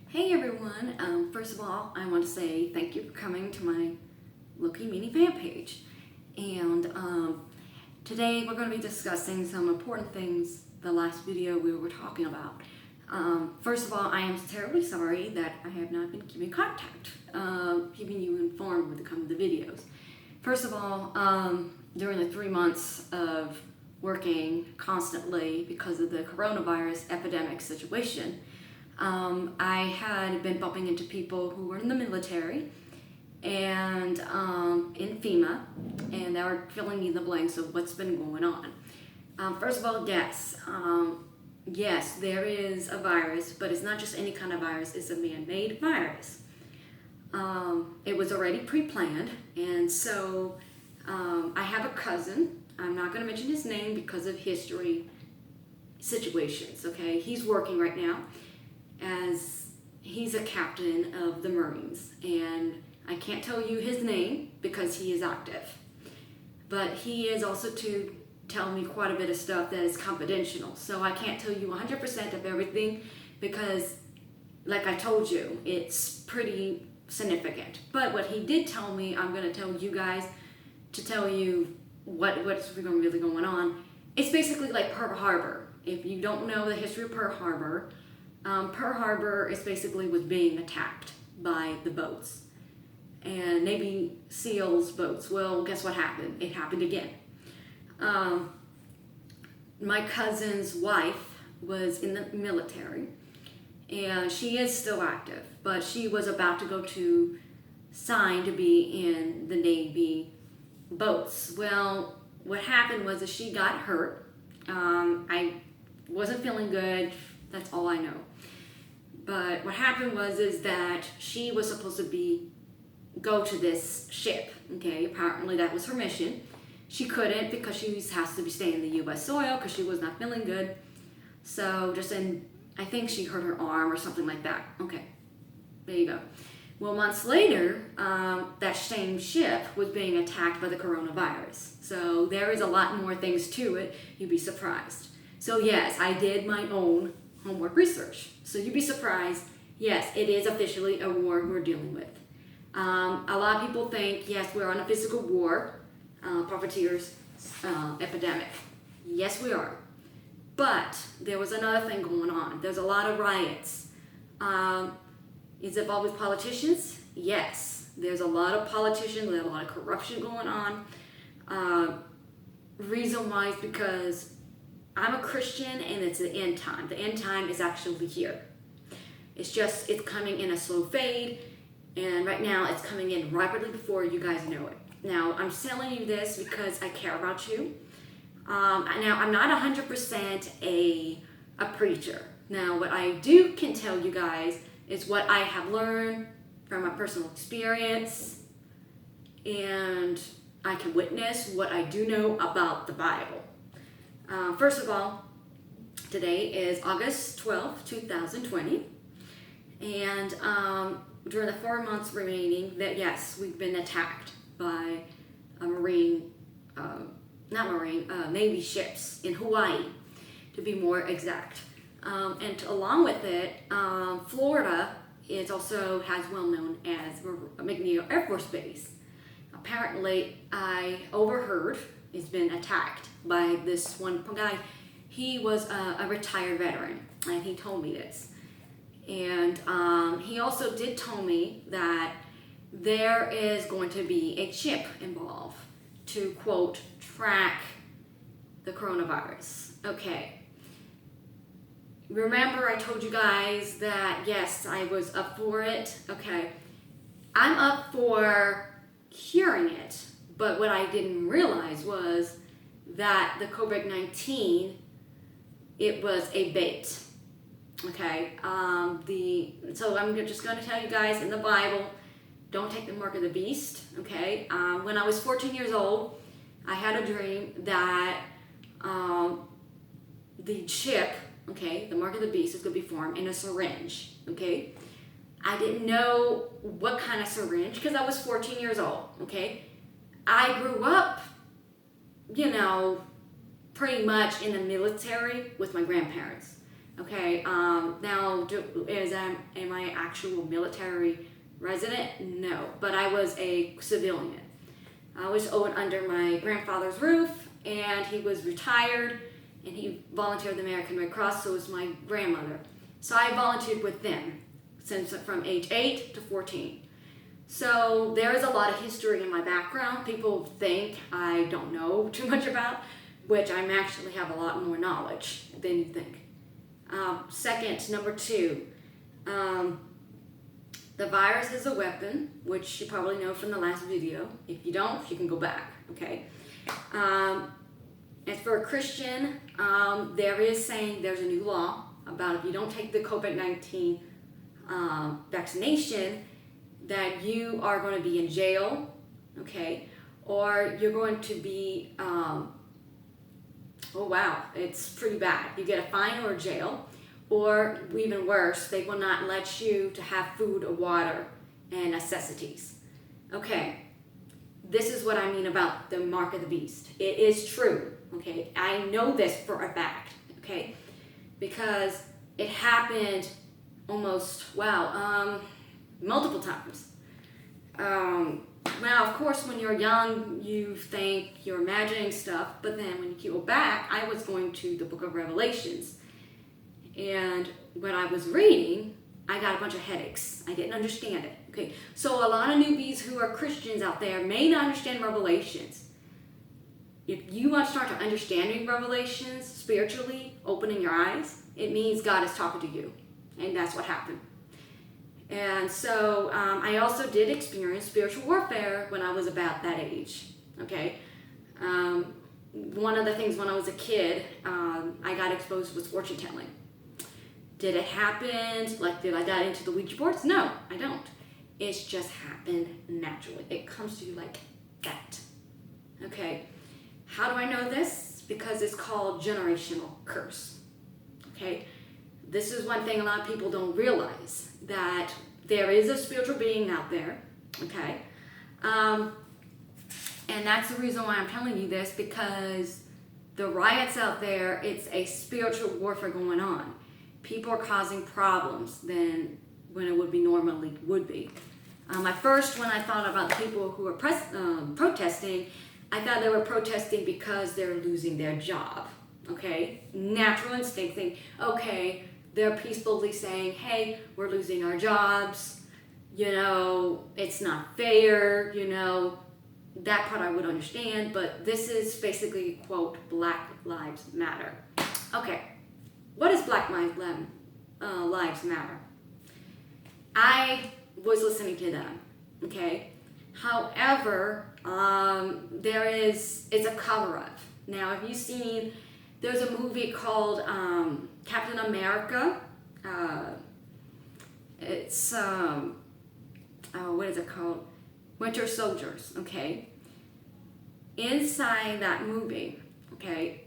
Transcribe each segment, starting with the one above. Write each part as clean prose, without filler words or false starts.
Hey everyone, first of all, I want to say thank you for coming to my Loki Mini fan page. And today we're going to be discussing some important things the last video we were talking about. First of all, I am terribly sorry that I have not been keeping contact, keeping you informed when it comes to videos. First of all, during the 3 months of working constantly because of the coronavirus epidemic situation, I had been bumping into people who were in the military and in FEMA, and they were filling in the blanks of what's been going on. First of all, yes, there is a virus, but it's not just any kind of virus, it's a man-made virus. It was already pre-planned, and so I have a cousin. I'm not going to mention his name because of history situations, okay? He's working right now as he's a captain of the Marines, and I can't tell you his name because he is active, but he is also to tell me quite a bit of stuff that is confidential, so I can't tell you 100% of everything because, like I told you, it's pretty significant. But what he did tell me, I'm going to tell you guys to tell you what's really going on. It's basically like Pearl Harbor. If you don't know the history of Pearl Harbor is basically was being attacked by the boats and Navy SEALs boats. Well, guess what happened? It happened again. My cousin's wife was in the military, and she is still active, but she was about to go to sign to be in the Navy boats. Well, what happened was that she got hurt. I wasn't feeling good. That's all I know. But what happened is that she was supposed to go to this ship. Okay, apparently that was her mission. She couldn't because she has to be staying in the U.S. soil because she was not feeling good. So I think she hurt her arm or something like that. Okay, there you go. Well, months later, that same ship was being attacked by the coronavirus. So there is a lot more things to it. You'd be surprised. So yes, I did my own homework research. So you'd be surprised. Yes, it is officially a war we're dealing with. A lot of people think, yes, we're on a physical war, profiteers, epidemic. Yes, we are. But there was another thing going on. There's a lot of riots. Is it involved with politicians? Yes. There's a lot of politicians, there's a lot of corruption going on. Reason why is because I'm a Christian and it's the end time. The end time is actually here. It's coming in a slow fade, and right now it's coming in rapidly before you guys know it. Now, I'm telling you this because I care about you. Now, I'm not 100% a preacher. Now, what I can tell you guys is what I have learned from my personal experience, and I can witness what I do know about the Bible. First of all, today is August 12th, 2020, and during the 4 months remaining, that yes, we've been attacked by Navy ships in Hawaii, to be more exact. And along with it, Florida also has well known as McNeil Air Force Base. Apparently, I overheard it's been attacked by this one guy. He was a retired veteran, and he told me this. And he also did tell me that there is going to be a chip involved to, quote, track the coronavirus. Okay. Remember I told you guys that, yes, I was up for it. Okay. I'm up for hearing it, but what I didn't realize was that the COVID-19, it was a bait. Okay. So I'm just going to tell you guys in the Bible, don't take the mark of the beast. Okay. When I was 14 years old, I had a dream that the chip, okay, the mark of the beast is going to be formed in a syringe, okay? I didn't know what kind of syringe because I was 14 years old, okay? I grew up, pretty much in the military with my grandparents. Okay, am I actual military resident? No, but I was a civilian. I was under my grandfather's roof, and he was retired, and he volunteered at the American Red Cross, so was my grandmother. So I volunteered with them since from age 8 to 14. So there is a lot of history in my background. People think I don't know too much about, which I actually have a lot more knowledge than you think. Second, number 2, the virus is a weapon, which you probably know from the last video. If you don't, you can go back, okay? As for a Christian, there is saying there's a new law about if you don't take the COVID-19 vaccination, that you are going to be in jail, okay? Or you're going to be, oh wow, it's pretty bad. You get a fine or a jail, or even worse, they will not let you to have food or water and necessities. Okay, this is what I mean about the mark of the beast. It is true, okay? I know this for a fact, okay? Because it happened almost, multiple times. Now, of course, when you're young, you think you're imagining stuff, but then when you go back, I was going to the book of Revelations, and when I was reading, I got a bunch of headaches. I didn't understand it, okay? So a lot of newbies who are Christians out there may not understand Revelations. If you want to start to understanding Revelations spiritually, opening your eyes, it means God is talking to you, and that's what happened. And so I also did experience spiritual warfare when I was about that age, okay? One of the things when I was a kid, I got exposed with fortune telling. Did it happen? Did I get into the Ouija boards? No, I don't. It's just happened naturally. It comes to you like that, okay? How do I know this? Because it's called generational curse, okay? This is one thing a lot of people don't realize, that there is a spiritual being out there, okay? And that's the reason why I'm telling you this, because the riots out there, it's a spiritual warfare going on. People are causing problems than when it would be normally would be. At first, when I thought about the people who are protesting, I thought they were protesting because they're losing their job, okay? Natural instinct, think, okay, they're peacefully saying, hey, we're losing our jobs, it's not fair, that part I would understand, but this is basically, quote, Black Lives Matter. Okay, what is Black Lives Matter? I was listening to them, okay? However, it's a cover-up. Now, have you seen, there's a movie called Captain America. It's, what is it called? Winter Soldiers, okay? Inside that movie, okay,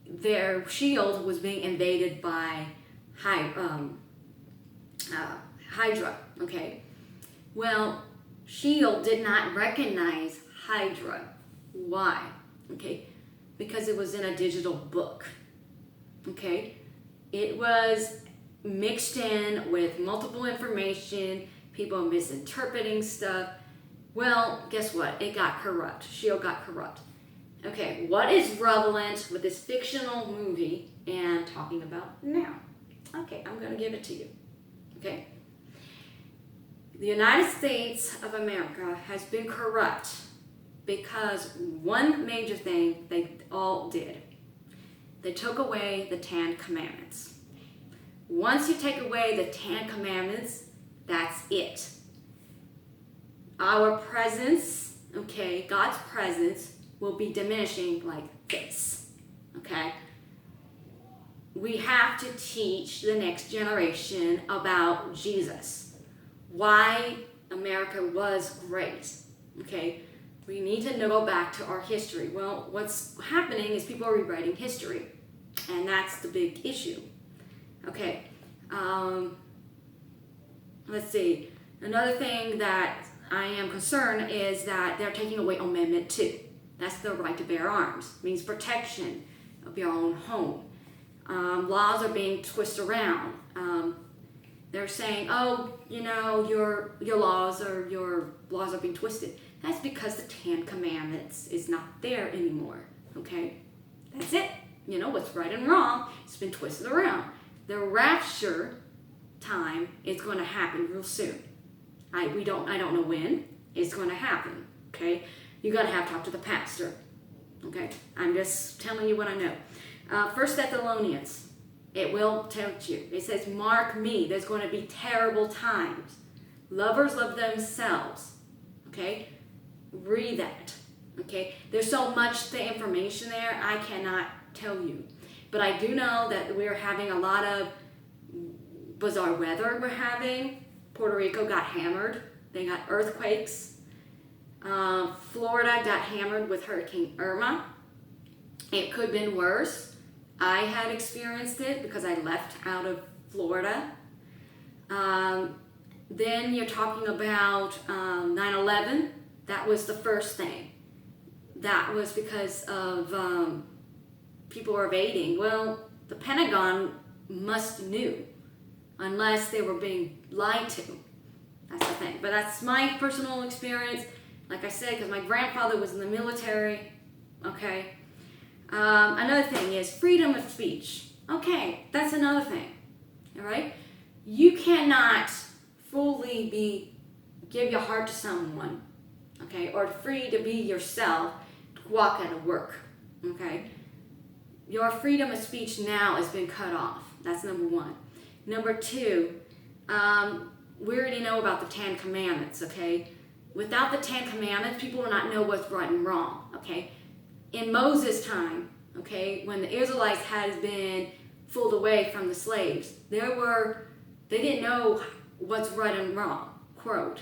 their shield was being invaded by Hydra, okay? Well, shield did not recognize Hydra. Why? Okay, because it was in a digital book, okay? It was mixed in with multiple information, people misinterpreting stuff. Well, guess what? It got corrupt. S.H.I.E.L.D. got corrupt. Okay, what is relevant with this fictional movie and talking about now? Okay, I'm going to give it to you. Okay? The United States of America has been corrupt because one major thing they all did. They took away the 10 Commandments. Once you take away the 10 Commandments, that's it. Our presence, okay, God's presence will be diminishing like this, okay? We have to teach the next generation about Jesus, why America was great, okay? We need to go back to our history. Well, what's happening is people are rewriting history, and that's the big issue. Okay, let's see. Another thing that I am concerned is that they're taking away Amendment 2. That's the right to bear arms. It means protection of your own home. Laws are being twisted around. They're saying, oh, your laws are being twisted. That's because the Ten Commandments is not there anymore. Okay, that's it. What's right and wrong, it's been twisted around. The rapture time is going to happen real soon. I don't know when it's going to happen. Okay, you got to talk to the pastor. Okay, I'm just telling you what I know. 1 Thessalonians, it will tell you. It says, mark me, there's going to be terrible times. Lovers love themselves. Okay, read that. Okay, there's so much the information there, I cannot tell you. But I do know that we're having a lot of bizarre weather we're having. Puerto Rico got hammered. They got earthquakes. Florida got hammered with Hurricane Irma. It could have been worse. I had experienced it because I left out of Florida. Then you're talking about 9/11. That was the first thing. That was because of people were evading. Well, the Pentagon must knew, unless they were being lied to. That's the thing. But that's my personal experience. Like I said, because my grandfather was in the military. Okay. Another thing is freedom of speech. Okay, that's another thing. All right. You cannot fully give your heart to someone. Okay, or free to be yourself, to walk out of work. Okay. Your freedom of speech now has been cut off. That's number one. Number two, we already know about the Ten Commandments, okay? Without the Ten Commandments, people will not know what's right and wrong, okay? In Moses' time, okay, when the Israelites had been fooled away from the slaves, they didn't know what's right and wrong, quote.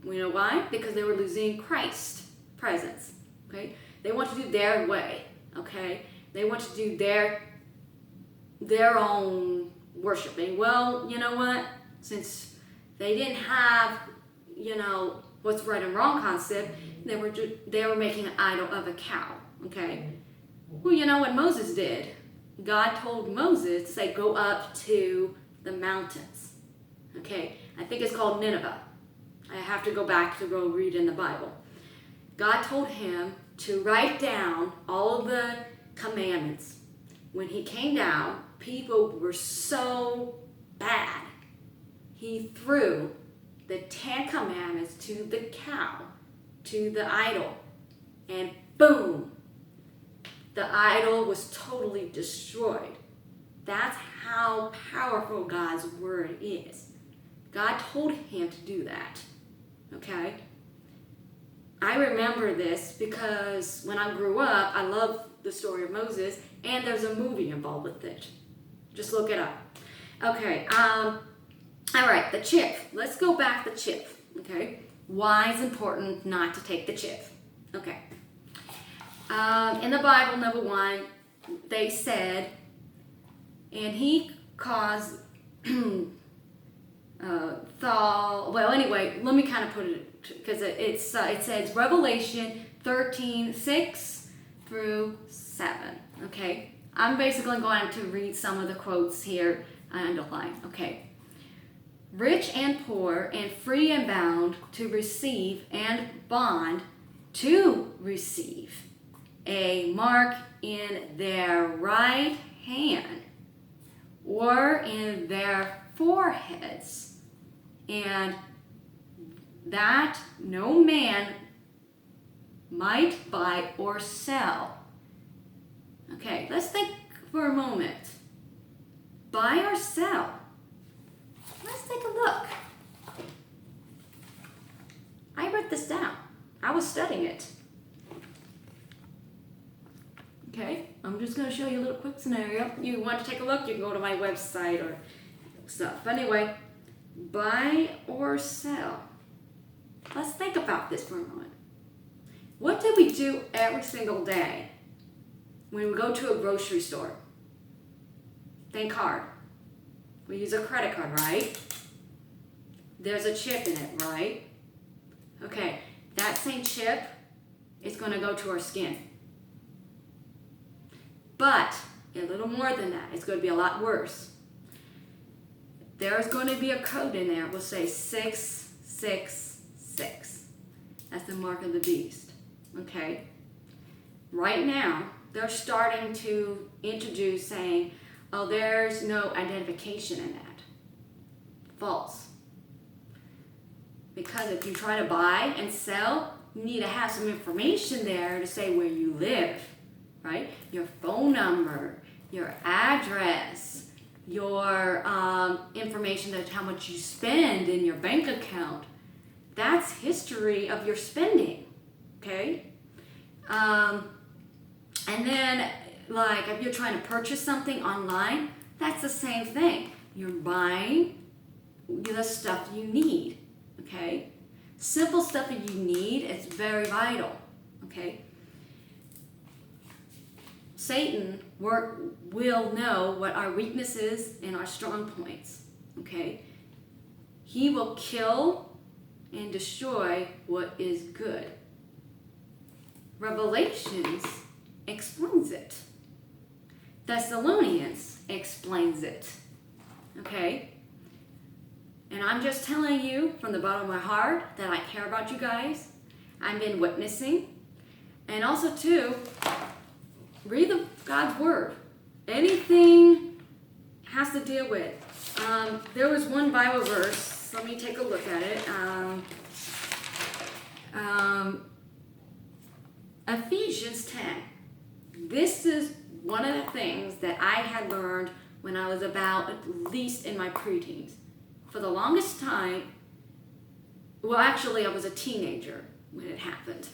You know why? Because they were losing Christ's presence, okay? They want to do their way, okay? They want to do their own worshiping. Well, you know what? Since they didn't have, what's right and wrong concept, they were making an idol of a cow. Okay. Well, you know what Moses did? God told Moses to say, go up to the mountains. Okay. I think it's called Nineveh. I have to go back to go read in the Bible. God told him to write down all of the commandments. When he came down, people were so bad. He threw the 10 commandments to the cow, to the idol, and boom, the idol was totally destroyed. That's how powerful God's word is. God told him to do that. Okay? I remember this because when I grew up, I loved the story of Moses, and there's a movie involved with it. Just look it up. Okay, all right, the chip. Let's go back to the chip, okay? Why is it important not to take the chip? Okay. In the Bible, number one, they said, and he caused well, anyway, let me kind of put it, because it says Revelation 13:6 through 7. Okay, I'm basically going to read some of the quotes here I underline. Okay, rich and poor, and free and bound to receive, and bond to receive a mark in their right hand or in their foreheads, and that no man might buy or sell. Okay, let's think for a moment. Buy or sell? Let's take a look. I wrote this down. I was studying it. Okay, I'm just going to show you a little quick scenario. You want to take a look, you can go to my website or stuff. Anyway, buy or sell. Let's think about this for a moment. What do we do every single day when we go to a grocery store? Think hard. We use a credit card, right? There's a chip in it, right? Okay, that same chip is going to go to our skin. But a little more than that. It's going to be a lot worse. There's going to be a code in there. We'll say 666. That's the mark of the beast. Okay? Right now, they're starting to introduce saying, oh, there's no identification in that. False. Because if you try to buy and sell, you need to have some information there to say where you live, right? Your phone number, your address, your information of how much you spend in your bank account. That's history of your spending, okay? And then, like, if you're trying to purchase something online, that's the same thing. You're buying the stuff you need, okay? Simple stuff that you need is very vital, okay? Satan will know what our weaknesses and our strong points, okay? He will kill and destroy what is good. Revelations explains it. Thessalonians explains it, okay? And I'm just telling you from the bottom of my heart that I care about you guys. I've been witnessing. And also, too, read God's Word. Anything has to deal with. There was one Bible verse. Let me take a look at it. Ephesians 10. This is one of the things that I had learned when I was about, at least in my preteens. For the longest time, well, actually, I was a teenager when it happened.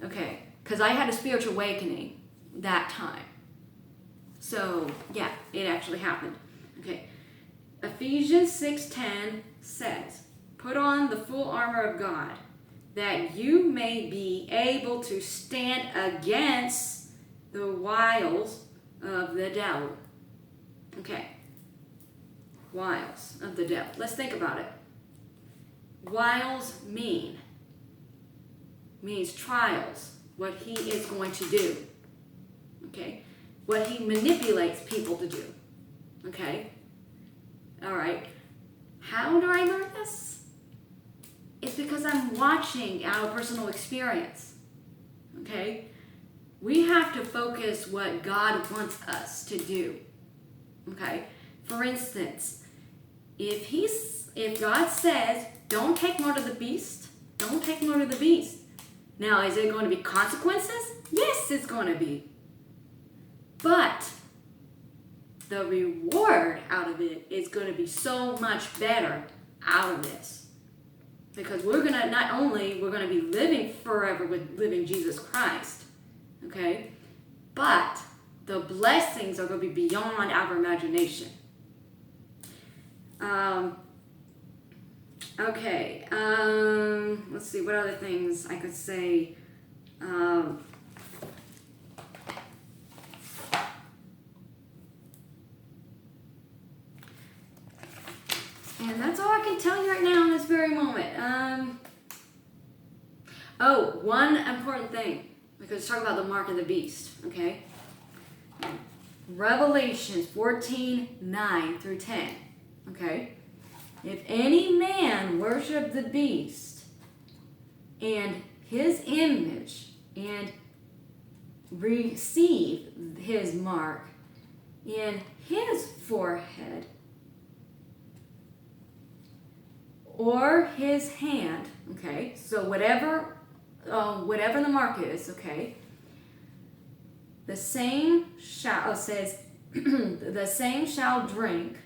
Okay, because I had a spiritual awakening that time. So, yeah, it actually happened. Okay, Ephesians 6:10 says, "Put on the full armor of God, that you may be able to stand against the wiles of the devil." Okay. Wiles of the devil. Let's think about it. Wiles means trials, what he is going to do. Okay? What he manipulates people to do. Okay? All right. How do I learn this? It's because I'm watching our personal experience. Okay? We have to focus what God wants us to do. Okay? For instance, if God says, don't take more of the beast, don't take more of the beast. Now, is it going to be consequences? Yes, it's going to be. But the reward out of it is going to be so much better out of this. Because we're going to be living forever with living Jesus Christ. Okay? But the blessings are going to be beyond our imagination. Okay, let's see, what other things I could say. And that's all I can tell you right now in this very moment. One important thing, because it's talking about the mark of the beast, okay? Revelations 14:9 through 10. Okay? If any man worship the beast and his image and receive his mark in his forehead or his hand, okay? So whatever the mark is, okay? The same shall, it says, the same shall drink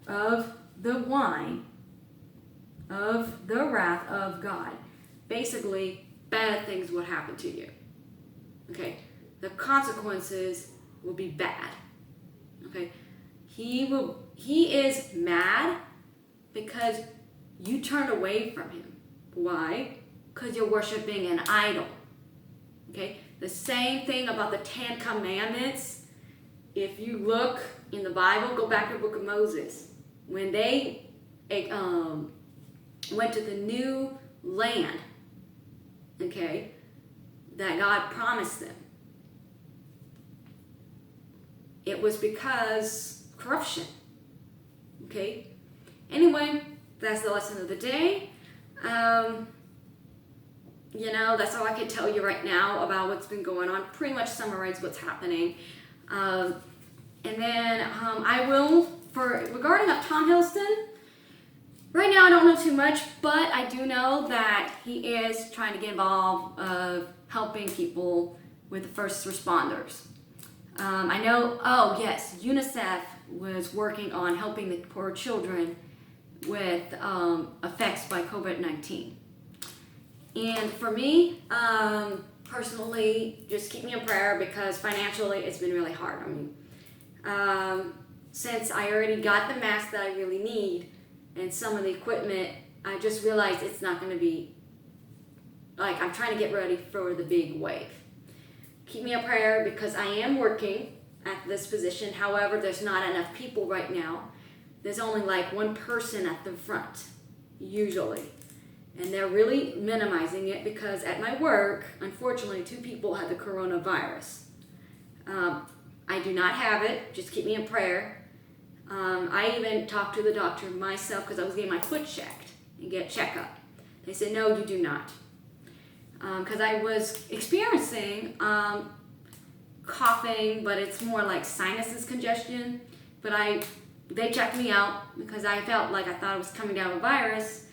of the wine of the wrath of God. Basically, bad things will happen to you. Okay? The consequences will be bad. Okay? He is mad because you turned away from him. Why? Because you're worshiping an idol. Okay? The same thing about the 10 Commandments. If you look in the Bible, go back to the book of Moses. When they went to the new land, okay, that God promised them, it was because corruption. Okay? Anyway, that's the lesson of the day. That's all I can tell you right now about what's been going on. Pretty much summarize what's happening. And then I will, regarding Tom Hiddleston, right now I don't know too much, but I do know that he is trying to get involved of helping people with the first responders. I know, UNICEF was working on helping the poor children with effects by COVID-19. And for me, personally, just keep me in prayer because financially it's been really hard on me. Since I already got the mask that I really need and some of the equipment, I just realized it's not going to be, I'm trying to get ready for the big wave. Keep me in prayer because I am working at this position. However, there's not enough people right now. There's only one person at the front, usually. And they're really minimizing it because at my work, unfortunately, 2 people had the coronavirus. I do not have it. Just keep me in prayer. I even talked to the doctor myself because I was getting my foot checked and get checkup. They said, no, you do not. Because I was experiencing coughing, but it's more like sinuses congestion. But they checked me out because I felt like I thought it was coming down with a virus.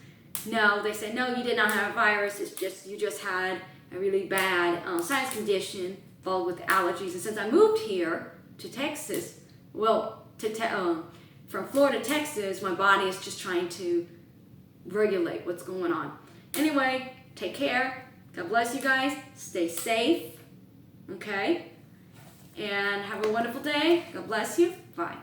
No, they said, no, you did not have a virus. It's just, you just had a really bad sinus condition followed with allergies. And since I moved here to Texas, from Florida to Texas, my body is just trying to regulate what's going on. Anyway, take care. God bless you guys. Stay safe. Okay? And have a wonderful day. God bless you. Bye.